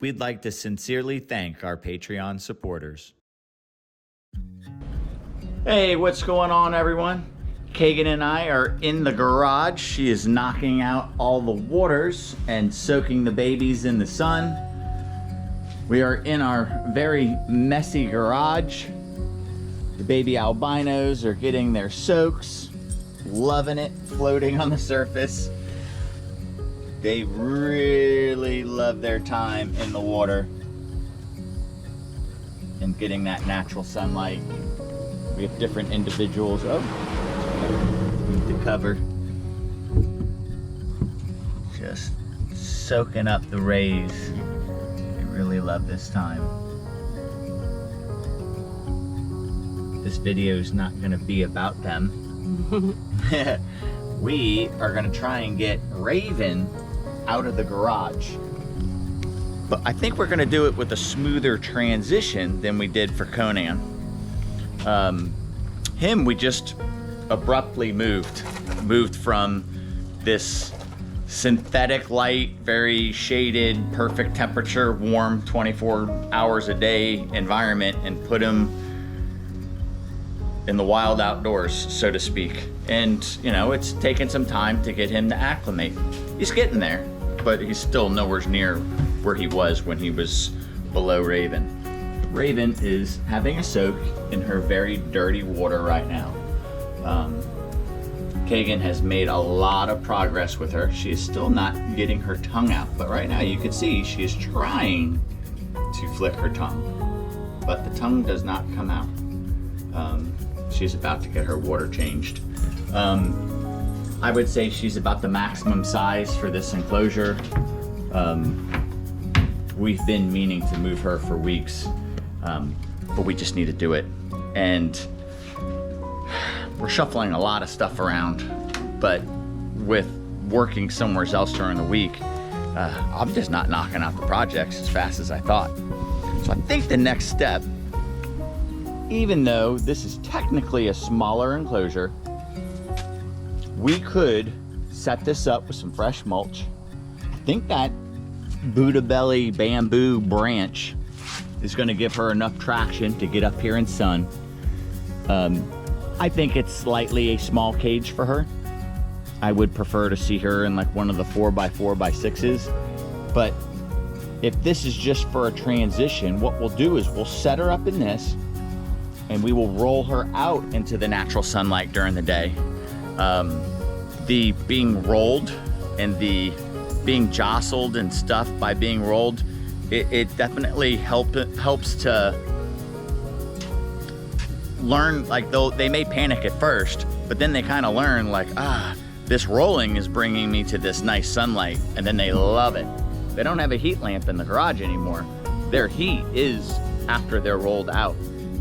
we'd like to sincerely thank our Patreon supporters. Hey, what's going on, everyone? Kagan and I are in the garage. She is knocking out all the waters and soaking the babies in the sun. We are in our very messy garage. The baby albinos are getting their soaks, loving it, floating on the surface. They really love their time in the water and getting that natural sunlight. We have different individuals. Oh, need to cover. Just soaking up the rays. They really love this time. This video is not going to be about them. We are going to try and get Raven out of the garage. But I think we're going to do it with a smoother transition than we did for Conan. Him, we just abruptly moved from this synthetic light, very shaded, perfect temperature, warm 24 hours a day environment and put him in the wild outdoors, so to speak. And, you know, it's taken some time to get him to acclimate. He's getting there, but he's still nowhere near where he was when he was below Raven. Raven is having a soak in her very dirty water right now. Kagan has made a lot of progress with her. She is still not getting her tongue out, but right now you can see she is trying to flick her tongue, but the tongue does not come out. She's about to get her water changed. I would say she's about the maximum size for this enclosure. We've been meaning to move her for weeks, but we just need to do it. And we're shuffling a lot of stuff around, but with working somewhere else during the week, I'm just not knocking out the projects as fast as I thought. So I think the next step, even though this is technically a smaller enclosure, we could set this up with some fresh mulch. I think that Buddha belly bamboo branch is going to give her enough traction to get up here in sun. I think it's slightly a small cage for her. I would prefer to see her in like one of the 4x4x6s. But if this is just for a transition, what we'll do is we'll set her up in this and we will roll her out into the natural sunlight during the day. The being rolled and the being jostled and stuff by being rolled, it definitely helps to learn, like, though they may panic at first, but then they kind of learn like, this rolling is bringing me to this nice sunlight, and then they love it. They don't have a heat lamp in the garage anymore. Their heat is after they're rolled out.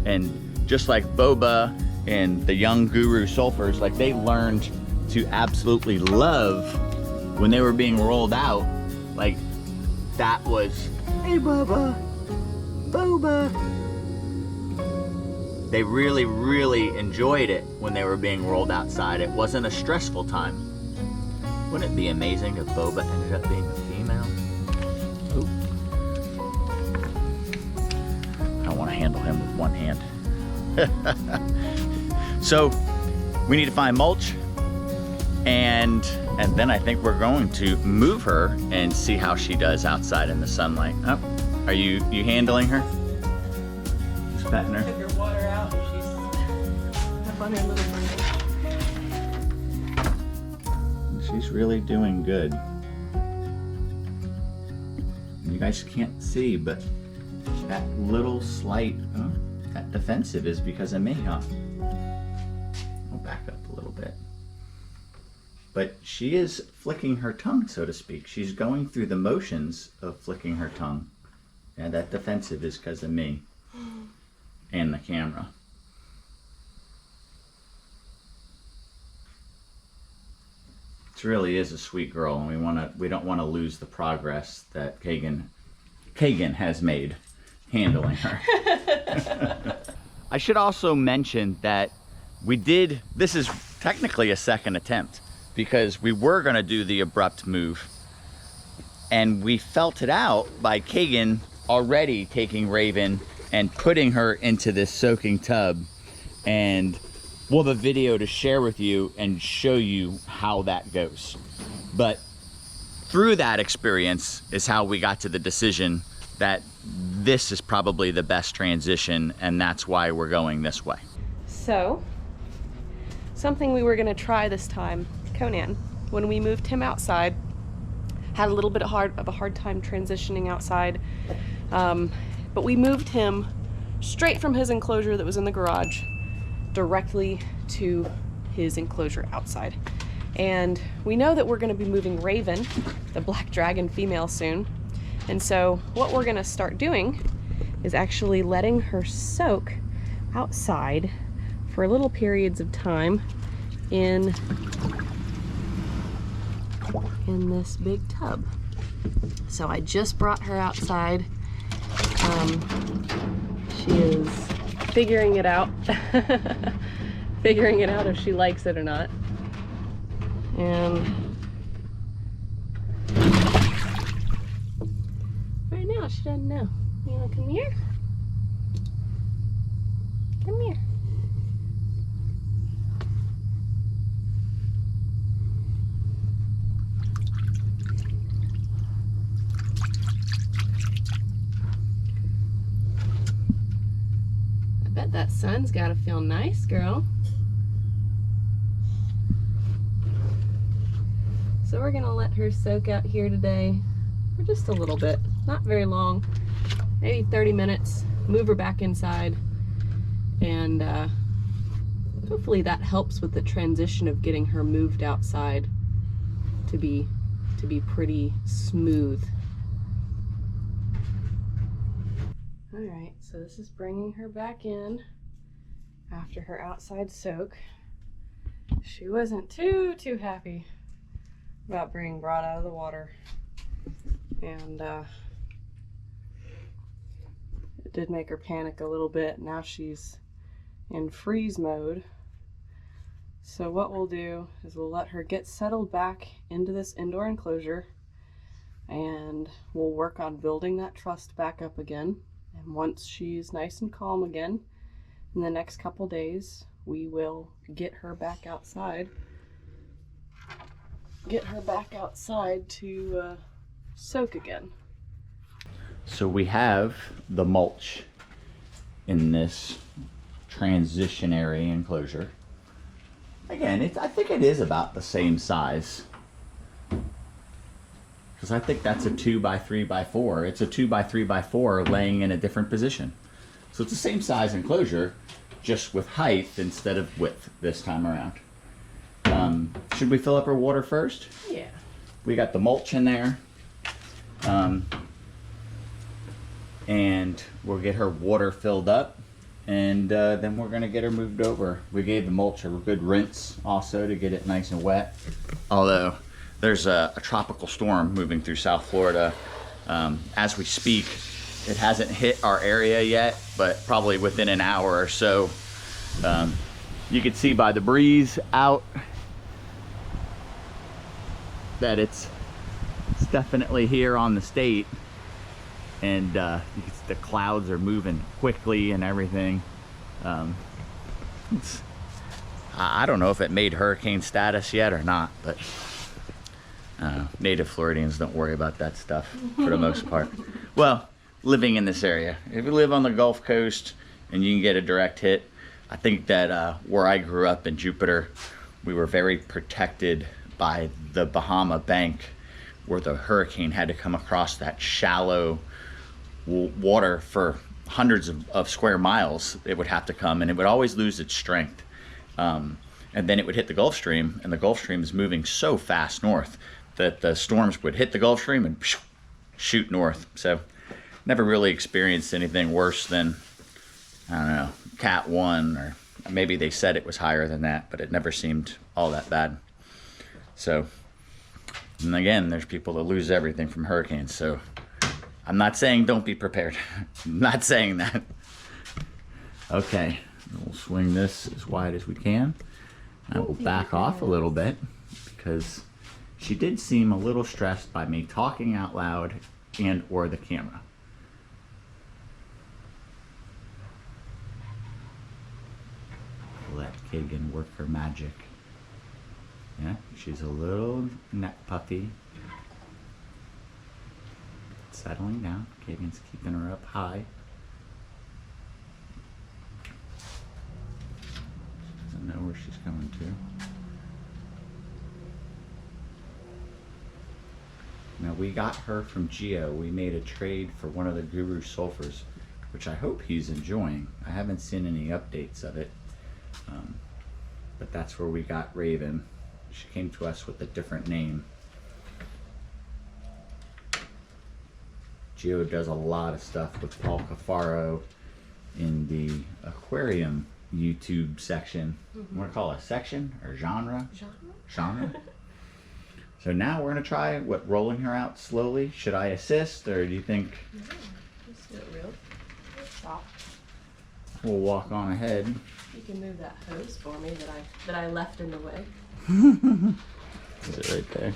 And just like Boba and the young guru sulfurs, like, they learned to absolutely love when they were being rolled out. Like, that was, hey Boba, Boba. They really, really enjoyed it when they were being rolled outside. It wasn't a stressful time. Wouldn't it be amazing if Boba ended up being a female? Ooh. I don't want to handle him with one hand. So we need to find mulch, and then I think we're going to move her and see how she does outside in the sunlight. Oh, are you handling her? Just petting her. Took her water out and she's up on her little bundle. She's really doing good. You guys can't see, but that little slight, that defensive is because of me, huh? We'll back up a little bit. But she is flicking her tongue, so to speak. She's going through the motions of flicking her tongue. And that defensive is because of me and the camera. She really is a sweet girl, and we don't want to lose the progress that Kagan has made handling her. I should also mention that this is technically a second attempt, because we were going to do the abrupt move And we felt it out by Kagan already taking Raven and putting her into this soaking tub. And we'll have a video to share with you and show you how that goes. But through that experience is how we got to the decision that this is probably the best transition, and that's why we're going this way. So, something we were gonna try this time, Conan, when we moved him outside, had a little bit of a hard time transitioning outside, but we moved him straight from his enclosure that was in the garage directly to his enclosure outside. And we know that we're going to be moving Raven, the black dragon female, soon. And so what we're going to start doing is actually letting her soak outside for little periods of time in this big tub. So I just brought her outside. She is figuring it out. Figuring it out if she likes it or not. And right now she doesn't know. You wanna come here? Come here. I bet that sun's gotta feel nice, girl. So we're gonna let her soak out here today for just a little bit, not very long, maybe 30 minutes, move her back inside, and hopefully that helps with the transition of getting her moved outside to be pretty smooth. All right, so this is bringing her back in after her outside soak. She wasn't too happy about being brought out of the water, and it did make her panic a little bit. Now she's in freeze mode. So what we'll do is we'll let her get settled back into this indoor enclosure, and we'll work on building that trust back up again. And once she's nice and calm again, in the next couple days, we will get her back outside. Get her back outside to soak again. So we have the mulch in this transitionary enclosure. Again, I think it is about the same size, because I think that's a 2x3x4. It's a 2x3x4 laying in a different position. So it's the same size enclosure, just with height instead of width this time around. Should we fill up her water first? Yeah. We got the mulch in there. And we'll get her water filled up, and then we're gonna get her moved over. We gave the mulch a good rinse also to get it nice and wet. Although there's a tropical storm moving through South Florida as we speak. It hasn't hit our area yet, but probably within an hour or so. You can see by the breeze out that it's definitely here on the state, and you can see the clouds are moving quickly and everything. I don't know if it made hurricane status yet or not, but native Floridians don't worry about that stuff for the most part. Well, living in this area, if you live on the Gulf Coast and you can get a direct hit, I think that where I grew up in Jupiter, we were very protected by the Bahama Bank, where the hurricane had to come across that shallow water for hundreds of square miles. It would have to come, and it would always lose its strength. And then it would hit the Gulf Stream, and the Gulf Stream is moving so fast north that the storms would hit the Gulf Stream and shoot north. So never really experienced anything worse than, I don't know, Cat 1, or maybe they said it was higher than that, but it never seemed all that bad. So, and again, there's people that lose everything from hurricanes, so I'm not saying don't be prepared. I'm not saying that. Okay, we'll swing this as wide as we can. I will back off a little bit because she did seem a little stressed by me talking out loud and or the camera. Let Kagan work her magic. Yeah, she's a little neck puffy. Settling down. Kagan's keeping her up high. Doesn't know where she's coming to. Now we got her from Geo. We made a trade for one of the Guru Sulfurs, which I hope he's enjoying. I haven't seen any updates of it. But that's where we got Raven. She came to us with a different name. Geo does a lot of stuff with Paul Cafaro in the aquarium YouTube section. You want to call it a section or genre? Genre? So now we're going to try rolling her out slowly. Should I assist, or do you think? No, just do it real soft. We'll walk on ahead. You can move that hose for me that I left in the way. Is it right there?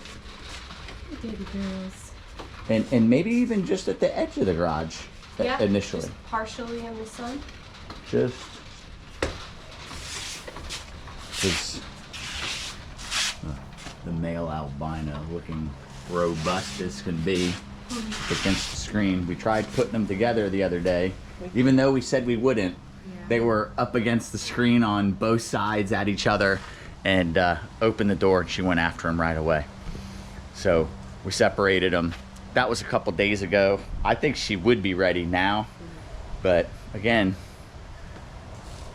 Baby girls. And maybe even just at the edge of the garage initially. Just partially in the sun. Just because the male albino looking robust as can be against the screen. We tried putting them together the other day, even though we said we wouldn't. Yeah. They were up against the screen on both sides at each other, and opened the door and she went after him right away. So we separated them. That was a couple days ago. I think she would be ready now, but again,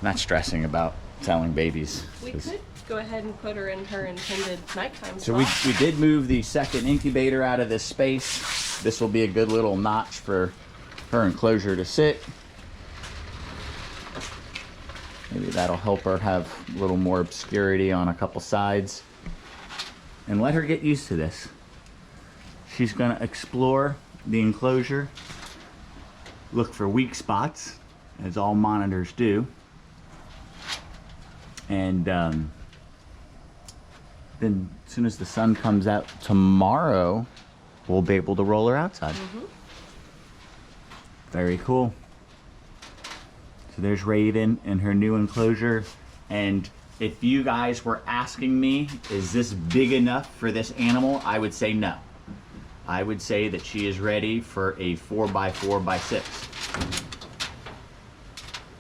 not stressing about selling babies. We could go ahead and put her in her intended nighttime So spot. we did move the second incubator out of this space. This will be a good little notch for her enclosure to sit. Maybe that'll help her have a little more obscurity on a couple sides. And let her get used to this. She's gonna explore the enclosure, look for weak spots, as all monitors do. And then as soon as the sun comes out tomorrow, we'll be able to roll her outside. Very cool. So there's Raven in her new enclosure. And if you guys were asking me, is this big enough for this animal? I would say no. I would say that she is ready for a 4x4x6.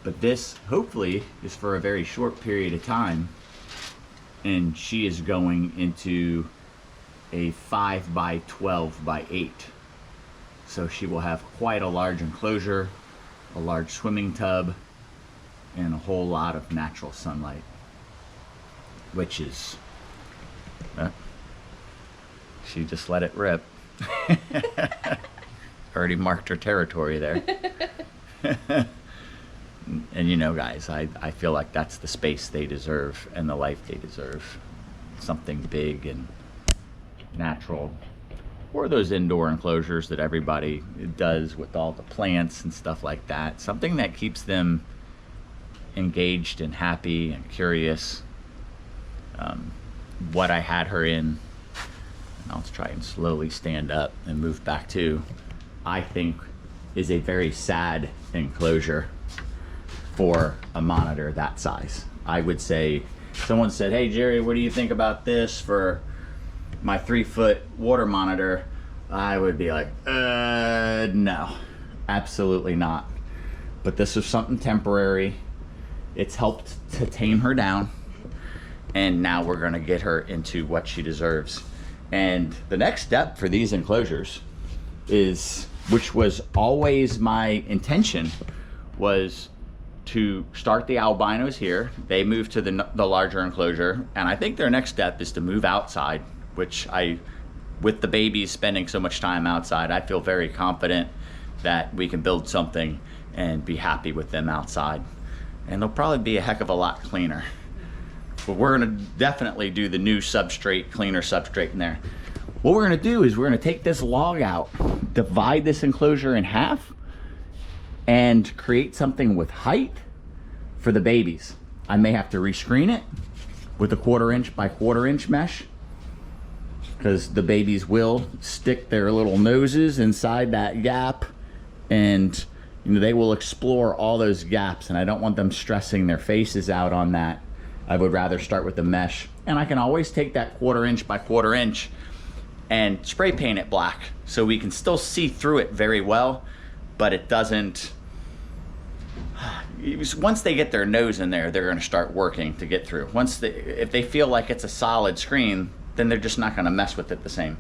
But this, hopefully, is for a very short period of time. And she is going into a 5x12x8. So she will have quite a large enclosure, a large swimming tub, and a whole lot of natural sunlight. Which is... she just let it rip. Already marked her territory there. And you know, guys, I feel like that's the space they deserve and the life they deserve. Something big and natural. Or those indoor enclosures that everybody does with all the plants and stuff like that. Something that keeps them engaged and happy and curious. What I had her in, and I'll try and slowly stand up and move back to, I think is a very sad enclosure for a monitor that size. I would say, someone said, hey Jerry, what do you think about this for my 3-foot water monitor? I would be like, no, absolutely not. But this was something temporary. It's helped to tame her down. And now we're gonna get her into what she deserves. And the next step for these enclosures is, which was always my intention, was to start the albinos here. They move to the larger enclosure, and I think their next step is to move outside, which with the babies spending so much time outside, I feel very confident that we can build something and be happy with them outside. And they'll probably be a heck of a lot cleaner. But we're gonna definitely do the new substrate, cleaner substrate in there. What we're gonna do is we're gonna take this log out, divide this enclosure in half, and create something with height for the babies. I may have to rescreen it with a 1/4 inch by 1/4 inch mesh. because the babies will stick their little noses inside that gap, and you know, they will explore all those gaps, and I don't want them stressing their faces out on that. I would rather start with the mesh, and I can always take that 1/4 inch by 1/4 inch and spray paint it black so we can still see through it very well, but it doesn't. Once they get their nose in there, they're going to start working to get through. If they feel like it's a solid screen, then they're just not going to mess with it the same.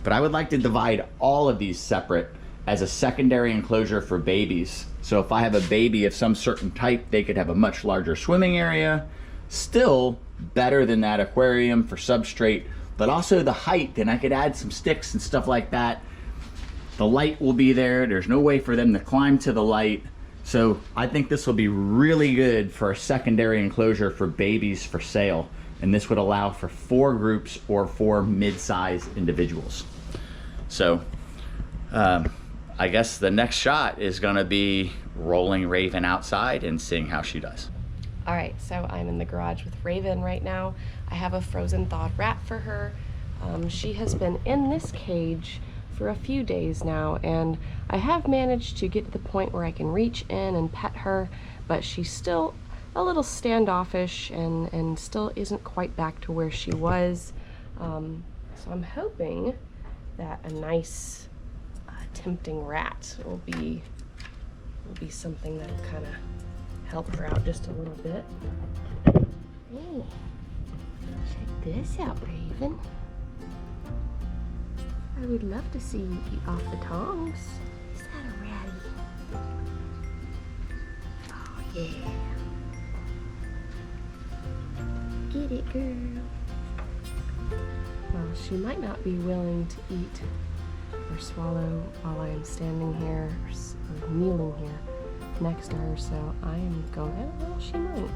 But I would like to divide all of these separate as a secondary enclosure for babies. So if I have a baby of some certain type, they could have a much larger swimming area, still better than that aquarium for substrate, but also the height, and I could add some sticks and stuff like that. The light will be there. There's no way for them to climb to the light. So I think this will be really good for a secondary enclosure for babies for sale. And this would allow for 4 groups or 4 mid-size individuals. So I guess the next shot is gonna be rolling Raven outside and seeing how she does. All right, so I'm in the garage with Raven right now. I have a frozen thawed rat for her. She has been in this cage for a few days now, and I have managed to get to the point where I can reach in and pet her, but she's still a little standoffish and still isn't quite back to where she was. So I'm hoping that a nice tempting rat will be something that'll kind of help her out just a little bit. Hey, check this out, Raven. I would love to see you eat off the tongs. Is that a ratty? Oh yeah. Get it, girl. Well, she might not be willing to eat or swallow while I am standing here or kneeling here next to her, so I am going, oh, well, she might.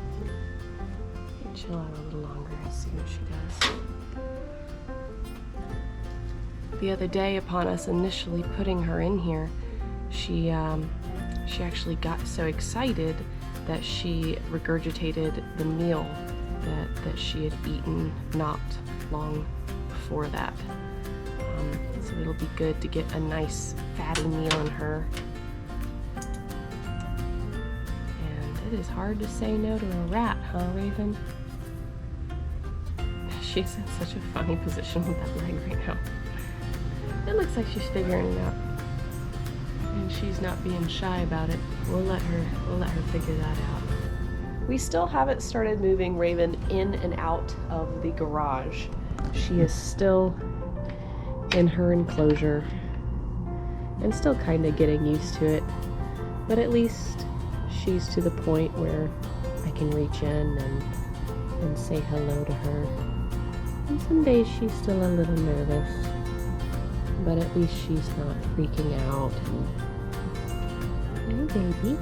Chill out a little longer and see what she does. The other day, upon us initially putting her in here, she actually got so excited that she regurgitated the meal that she had eaten not long before that. So it'll be good to get a nice fatty meal in her. And it is hard to say no to a rat, huh, Raven? She's in such a funny position with that leg right now. It looks like she's figuring it out, and she's not being shy about it. We'll let her figure that out. We still haven't started moving Raven in and out of the garage. She is still in her enclosure and still kind of getting used to it, but at least she's to the point where I can reach in and say hello to her. And some days she's still a little nervous, but at least she's not freaking out. And, hey, baby.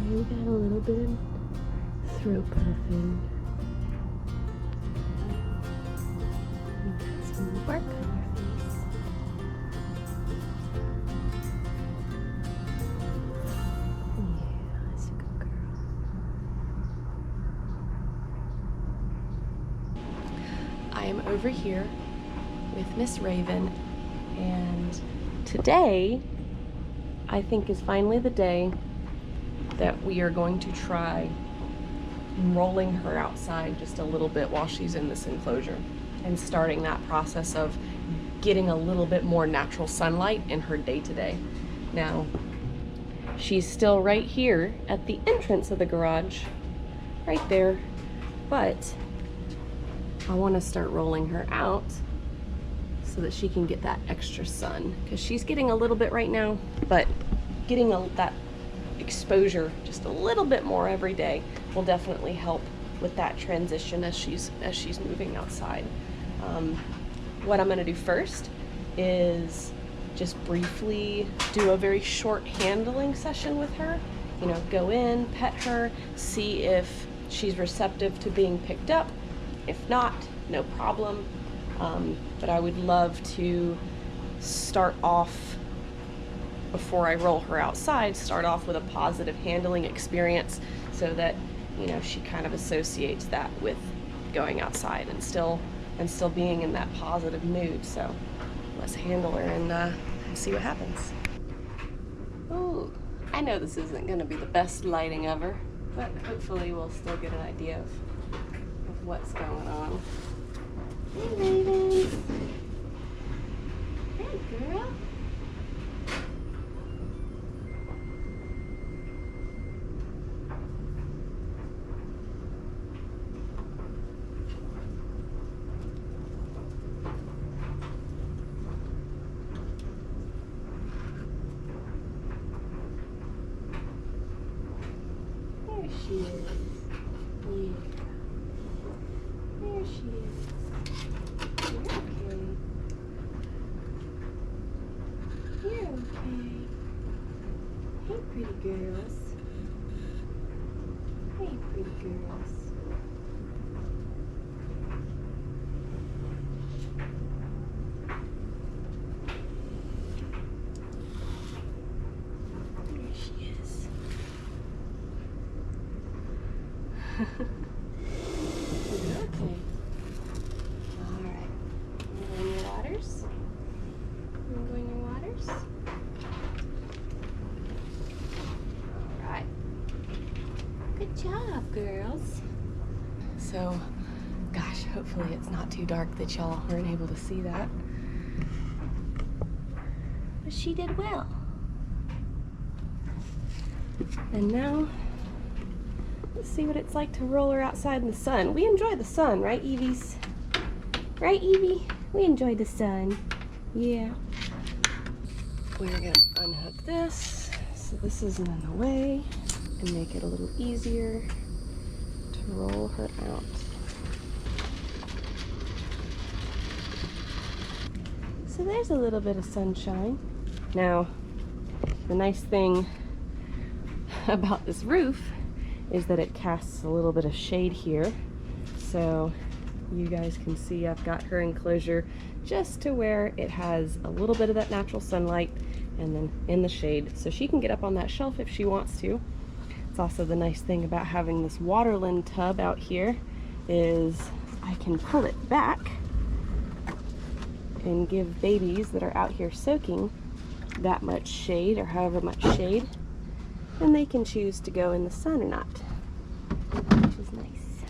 We got a little bit of throat puffing. You got some work on your face. Yeah, that's a good girl. I am over here with Miss Raven, and today I think is finally the day that we are going to try rolling her outside just a little bit while she's in this enclosure and starting that process of getting a little bit more natural sunlight in her day-to-day. Now, she's still right here at the entrance of the garage, right there, but I want to start rolling her out so that she can get that extra sun, because she's getting a little bit right now, but getting that exposure just a little bit more every day will definitely help with that transition as she's moving outside. What I'm going to do first is just briefly do a very short handling session with her. You know, go in, pet her, see if she's receptive to being picked up. If not, no problem. But I would love to start off, before I roll her outside, start off with a positive handling experience so that, you know, she kind of associates that with going outside and still being in that positive mood. So let's handle her and see what happens. Ooh, I know this isn't going to be the best lighting ever, but hopefully we'll still get an idea of what's going on. Hey, Raven. Hey, girl. There she is. Yeah. There she is. You're okay. You're okay. Hey, pretty girls. Hey, pretty girls. There she is. Okay. All right. You going your waters? You going your waters? All right. Good job, girls. So, gosh, hopefully it's not too dark that y'all weren't able to see that. But she did well. And now, let's see what it's like to roll her outside in the sun. We enjoy the sun, right, Evie's? Right, Evie? We enjoy the sun. Yeah. We're gonna unhook this so this isn't in the way and make it a little easier to roll her out. So there's a little bit of sunshine. Now, the nice thing about this roof is that it casts a little bit of shade here. So you guys can see I've got her enclosure just to where it has a little bit of that natural sunlight and then in the shade. So she can get up on that shelf if she wants to. It's also the nice thing about having this Waterland tub out here is I can pull it back and give babies that are out here soaking that much shade or however much shade, and they can choose to go in the sun or not, which is nice.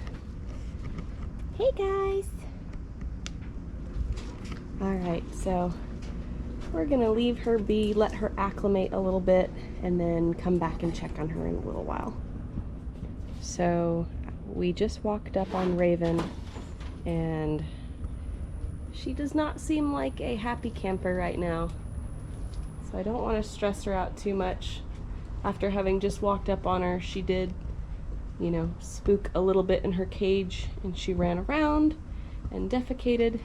Hey guys! Alright, so we're gonna leave her be, let her acclimate a little bit, and then come back and check on her in a little while. So we just walked up on Raven, and she does not seem like a happy camper right now. So I don't want to stress her out too much. After having just walked up on her, she did, you know, spook a little bit in her cage, and she ran around and defecated.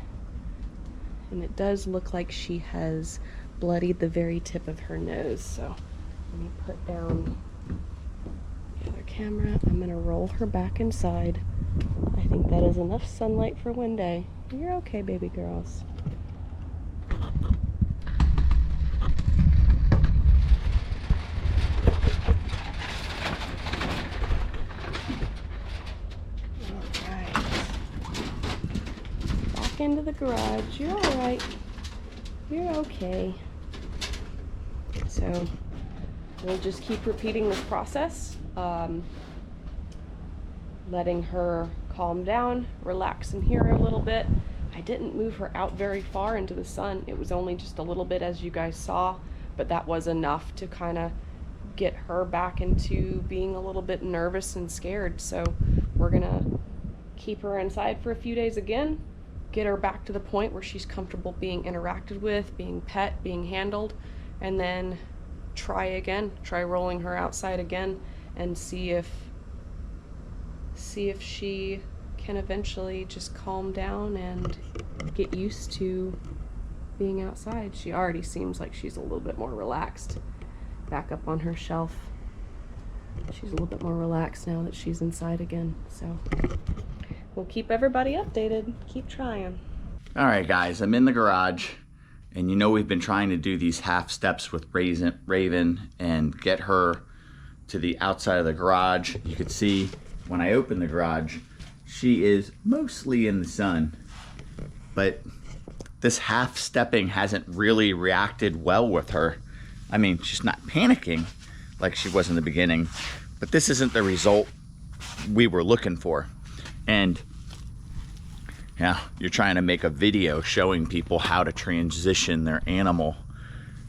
And it does look like she has bloodied the very tip of her nose. So let me put down the other camera. I'm gonna roll her back inside. I think that is enough sunlight for one day. You're okay, baby girls. Into the garage. You're all right. You're okay. So we'll just keep repeating this process. letting her calm down, relax in here a little bit. I didn't move her out very far into the sun. It was only just a little bit, as you guys saw, but that was enough to kind of get her back into being a little bit nervous and scared. So we're gonna keep her inside for a few days again, get her back to the point where she's comfortable being interacted with, being pet, being handled, and then try rolling her outside again and see if she can eventually just calm down and get used to being outside. She already seems like she's a little bit more relaxed. Back up on her shelf. She's a little bit more relaxed now that she's inside again. So we'll keep everybody updated. Keep trying. All right, guys, I'm in the garage, and you know we've been trying to do these half steps with Raven and get her to the outside of the garage. You could see when I open the garage, she is mostly in the sun, but this half stepping hasn't really reacted well with her. I mean, she's not panicking like she was in the beginning, but this isn't the result we were looking for. And yeah, you're trying to make a video showing people how to transition their animal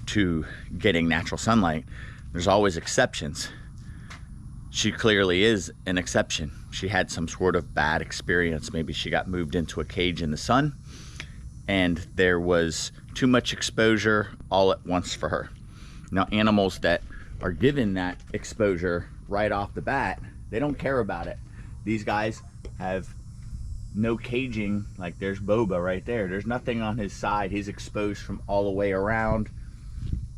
to getting natural sunlight. There's always exceptions. She clearly is an exception. She had some sort of bad experience. Maybe she got moved into a cage in the sun and there was too much exposure all at once for her. Now, animals that are given that exposure right off the bat, they don't care about it. These guys have no caging. Like there's Boba right there. There's nothing on his side. He's exposed from all the way around.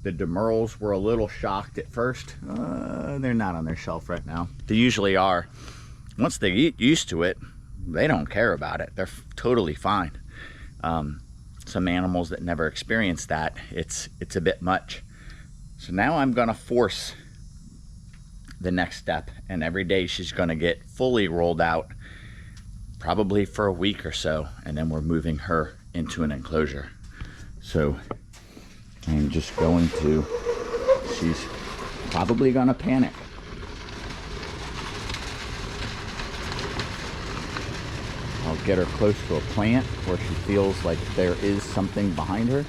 The Demurals were a little shocked at first. They're not on their shelf right now. They usually are. Once they get used to it, they don't care about it. They're totally fine. Some animals that never experience that, it's a bit much. So now I'm gonna force the next step, and every day she's gonna get fully rolled out, probably for a week or so, and then we're moving her into an enclosure. So I'm just going to, she's probably gonna panic. I'll get her close to a plant where she feels like there is something behind her.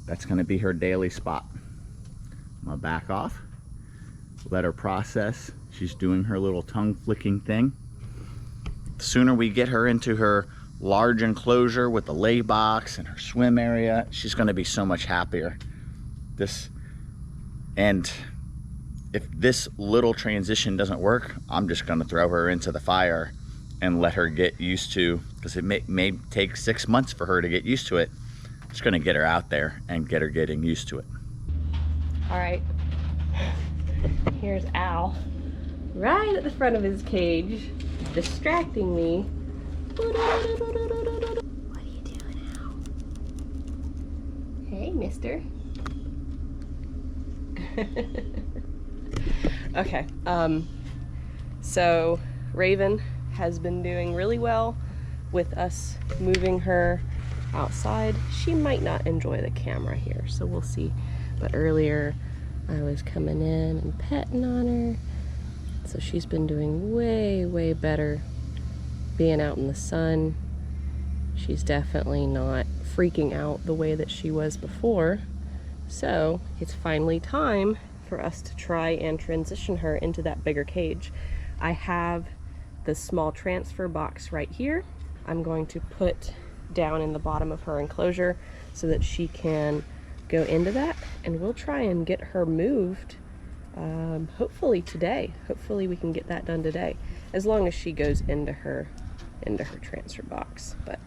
That's gonna be her daily spot. I'm gonna back off, let her process. She's doing her little tongue flicking thing. The sooner we get her into her large enclosure with the lay box and her swim area, she's gonna be so much happier. And if this little transition doesn't work, I'm just gonna throw her into the fire and let her get used to, because it may take 6 months for her to get used to it. Just gonna get her out there and get her getting used to it. All right, here's Al, right at the front of his cage, distracting me. What are you doing, Al? Hey, mister. Okay, so Raven has been doing really well with us moving her outside. She might not enjoy the camera here, so we'll see. But earlier I was coming in and petting on her, so she's been doing way better being out in the sun. She's definitely not freaking out the way that she was before. So it's finally time for us to try and transition her into that bigger cage. I have the small transfer box right here. I'm going to put down in the bottom of her enclosure so that she can go into that, and we'll try and get her moved hopefully today. Hopefully we can get that done today, as long as she goes into her transfer box. But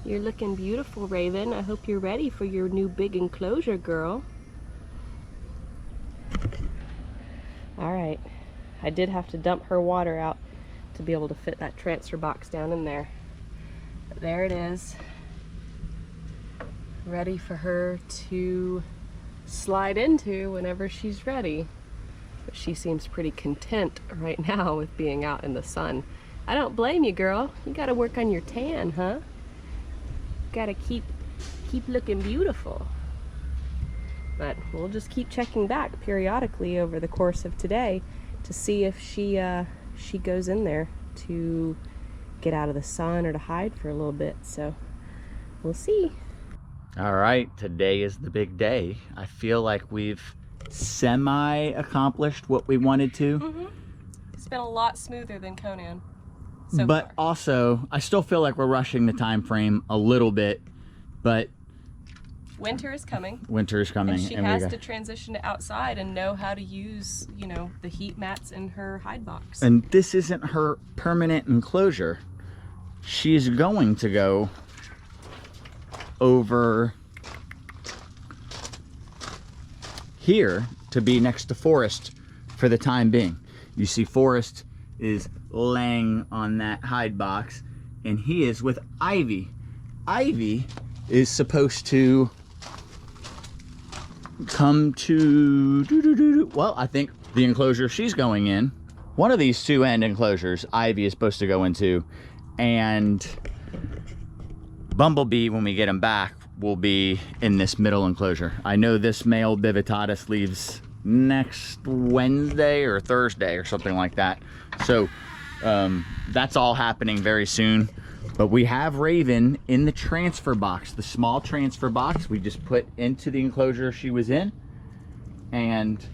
you're looking beautiful, Raven. I hope you're ready for your new big enclosure, girl. All right, I did have to dump her water out to be able to fit that transfer box down in there. But there it is, ready for her to slide into whenever she's ready. But she seems pretty content right now with being out in the sun. I don't blame you, girl. You gotta work on your tan, huh? Gotta keep looking beautiful. But we'll just keep checking back periodically over the course of today to see if she goes in there to get out of the sun or to hide for a little bit. So we'll see. All right, today is the big day. I feel like we've semi-accomplished what we wanted to. It's been a lot smoother than Conan so but far. Also, I still feel like we're rushing the time frame a little bit, but winter is coming. Winter is coming. And she has to transition to outside and know how to use, you know, the heat mats in her hide box. And this isn't her permanent enclosure. She's going to go over here to be next to Forrest for the time being. You see Forrest is laying on that hide box and he is with Ivy. Ivy is supposed to come to, well, I think the enclosure she's going in, one of these two end enclosures Ivy is supposed to go into, and Bumblebee, when we get him back, will be in this middle enclosure. I know this male Bivitatus leaves next Wednesday or Thursday or something like that. So that's all happening very soon. But we have Raven in the transfer box, the small transfer box we just put into the enclosure she was in. And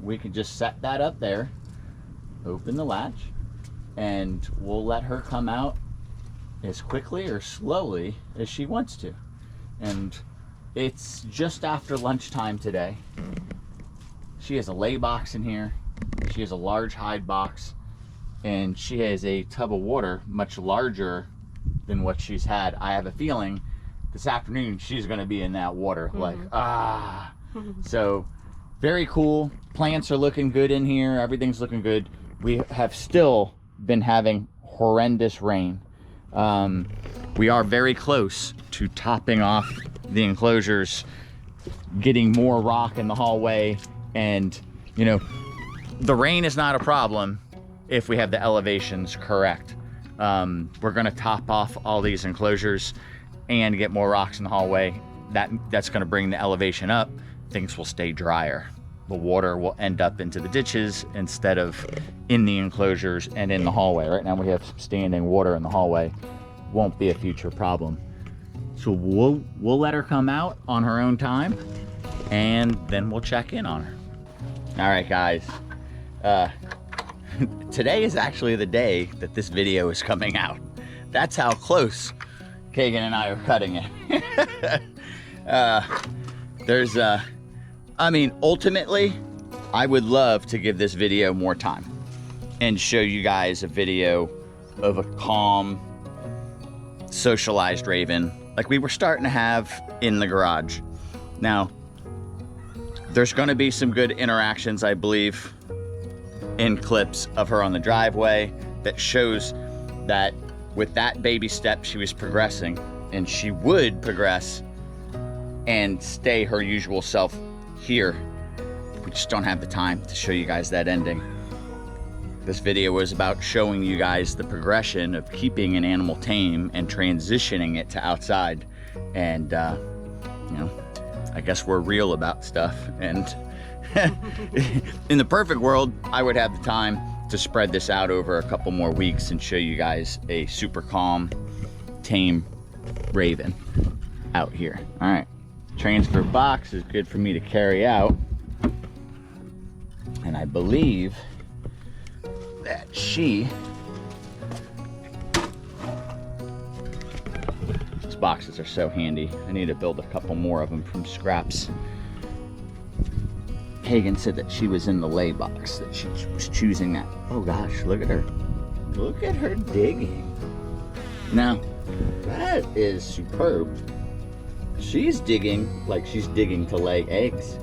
we can just set that up there, open the latch, and we'll let her come out as quickly or slowly as she wants to. And it's just after lunchtime today. She has a lay box in here. She has a large hide box. And she has a tub of water much larger than what she's had. I have a feeling this afternoon she's gonna be in that water. Like, So very cool. Plants are looking good in here. Everything's looking good. We have still been having horrendous rain. We are very close to topping off the enclosures, getting more rock in the hallway, and you know, the rain is not a problem if we have the elevations correct. We're gonna top off all these enclosures and get more rocks in the hallway. That's gonna bring the elevation up. Things will stay drier. The water will end up into the ditches instead of in the enclosures and in the hallway. Right now we have some standing water in the hallway. Won't be a future problem. So we'll let her come out on her own time, and then we'll check in on her. All right, guys. Today is actually the day that this video is coming out. That's how close Kagan and I are cutting it. I mean, ultimately, I would love to give this video more time and show you guys a video of a calm, socialized Raven like we were starting to have in the garage. Now, there's gonna be some good interactions, I believe, in clips of her on the driveway that shows that with that baby step, she was progressing, and she would progress and stay her usual self here. We just don't have the time to show you guys that ending. This video was about showing you guys the progression of keeping an animal tame and transitioning it to outside. And, you know, I guess we're real about stuff. And in the perfect world, I would have the time to spread this out over a couple more weeks and show you guys a super calm, tame Raven out here. All right, transfer box is good for me to carry out. And I believe that these boxes are so handy. I need to build a couple more of them from scraps. Kagan said that she was in the lay box, that she was choosing that. Oh gosh, look at her. Look at her digging. Now, that is superb. She's digging like she's digging to lay eggs.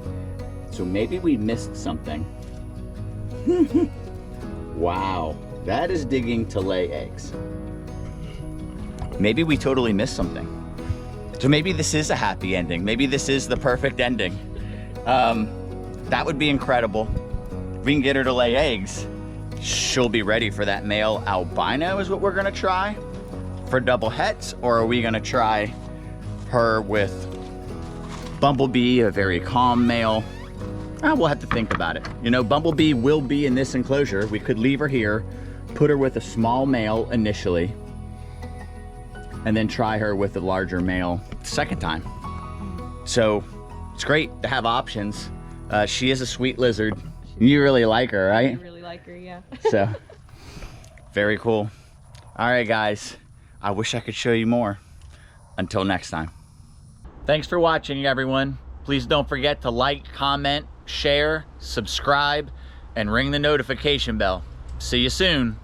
So maybe we missed something. Wow, that is digging to lay eggs. Maybe we totally missed something. So maybe this is a happy ending. Maybe this is the perfect ending. That would be incredible. If we can get her to lay eggs, she'll be ready for that male albino is what we're gonna try for double hets, or are we gonna try her with Bumblebee, a very calm male, We'll have to think about it. You know, Bumblebee will be in this enclosure. We could leave her here, put her with a small male initially, and then try her with a larger male the second time. So it's great to have options. She is a sweet lizard. You really like her, right? I really like her, yeah. So, very cool. All right, guys. I wish I could show you more. Until next time. Thanks for watching, everyone. Please don't forget to like, comment, share, subscribe, and ring the notification bell. See you soon.